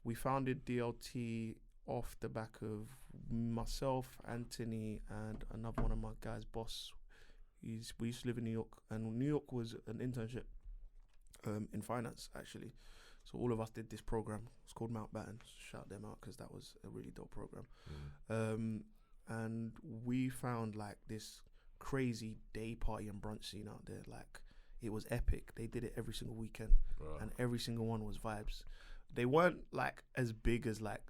we founded DLT off the back of myself, Anthony, and another one of my guys, Boss. We used to live in New York, and New York was an internship in finance, actually. So all of us did this program. It's called Mountbatten. Shout them out because that was a really dope program. And we found like this crazy day party and brunch scene out there. Like, it was epic. They did it every single weekend, and every single one was vibes. They weren't like as big as like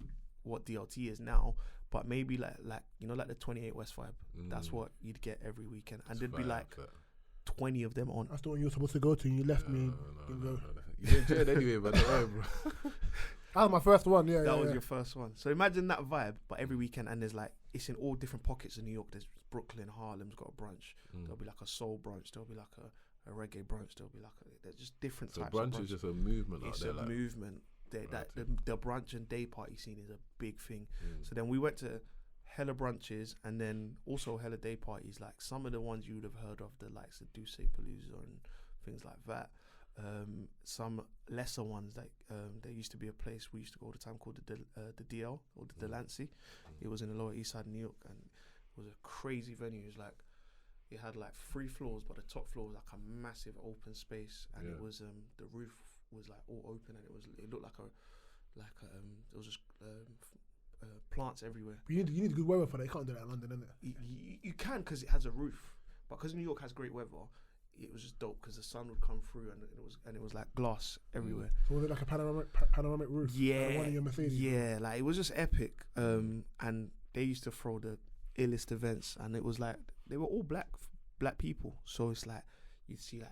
what DLT is now, but maybe like you know, like the 28 West vibe. That's what you'd get every weekend, and there'd be like 20 of them on. That's the one you were supposed to go to, and you left me. No. You enjoyed it anyway, but don't worry, bro. That was my first one. That was your first one. So imagine that vibe, but every weekend, and there's like, it's in all different pockets of New York. There's Brooklyn, Harlem's got a brunch. There'll be like a soul brunch. There'll be like a reggae brunch. There'll be like there's just different types of brunch. So brunch is just a movement out there. It's a movement. The brunch and day party scene is a big thing. So then we went to hella brunches and then also hella day parties. Like some of the ones you would have heard of, the likes of Duce Palooza and things like that. Some lesser ones, like there used to be a place we used to go all the time called the DL or the Delancey. It was in the Lower East Side of New York, and it was a crazy venue. It was like, it had like 3 floors, but the top floor was like a massive open space, and it was the roof was like all open, and it looked like there was just plants everywhere. But you need good weather for that. You can't do that in London, innit? You can, because it has a roof, but because New York has great weather, it was just dope because the sun would come through, and it was like glass everywhere. So was it like a panoramic roof? Yeah, like one of your Mercedes? Yeah, like it was just epic. And they used to throw the illest events, and it was like they were all black people. So it's like you'd see like,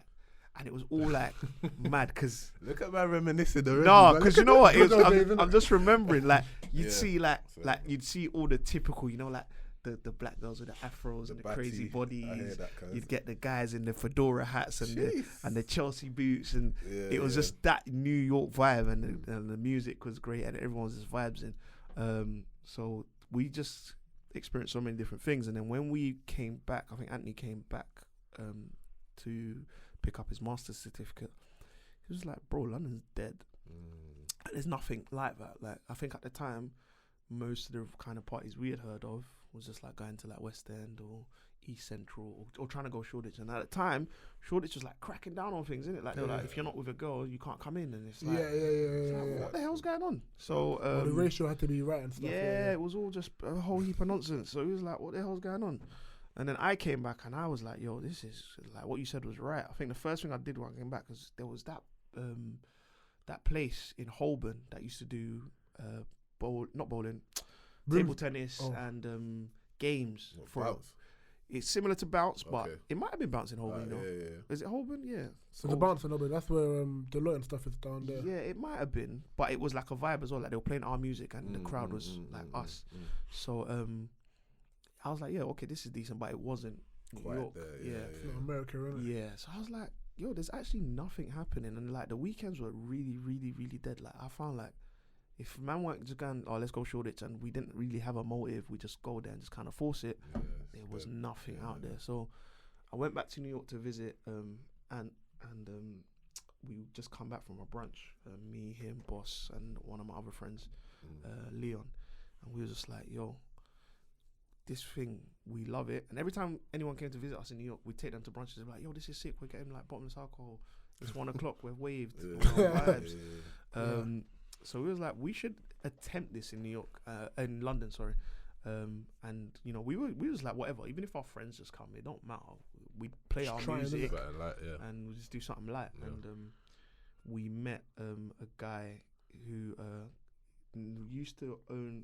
and it was all like mad because look at my reminiscing already. No, because you know what? I'm just remembering like you'd see like you'd see all the typical, you know, like the black girls with the afros and the crazy bodies. You'd get the guys in the fedora hats and the Chelsea boots, and it was just that New York vibe, and the music was great, and everyone was just vibes in. So we just experienced so many different things, and then when we came back, I think Anthony came back to pick up his master's certificate. He was like, "Bro, London's dead. There's nothing like that." Like, I think at the time, most of the kind of parties we had heard of was just like going to like West End or East Central or trying to go Shoreditch. And at the time, Shoreditch was like cracking down on things, isn't it? Like, they were like, if you're not with a girl, you can't come in. And it's like, what the hell's going on? So the ratio had to be right and stuff. Yeah, it was all just a whole heap of nonsense. So he was like, what the hell's going on? And then I came back and I was like, yo, this is like what you said was right. I think the first thing I did when I came back was there was that place in Holborn that used to do not bowling, table tennis and games. Bounce? It's similar to bounce, but it might have been bounce in Holborn. Is it Holborn? Yeah. So the bounce in Holborn, that's where the lot and stuff is down there. Yeah, it might have been, but it was like a vibe as well. Like they were playing our music and the crowd was like us. So I was like, yeah, okay, this is decent, but it wasn't New York. It's not America, isn't it? Yeah. So I was like, yo, there's actually nothing happening, and like the weekends were really, really, really dead. Like I found like, if man weren't just going, let's go Shoreditch, and we didn't really have a motive, we just go there and just kind of force it, there was nothing out there. So I went back to New York to visit, and we just come back from a brunch, me, him, Boss, and one of my other friends, Leon, and we were just like, yo, this thing, we love it. And every time anyone came to visit us in New York, we'd take them to brunches. They'd be like, yo, this is sick, we're getting like bottomless alcohol, it's 1 o'clock, we're waved, vibes. So we was like, we should attempt this in New York, in London, sorry. And you know, we was like, whatever, even if our friends just come, it don't matter. We play just our music and we just do something light. And we met a guy who used to own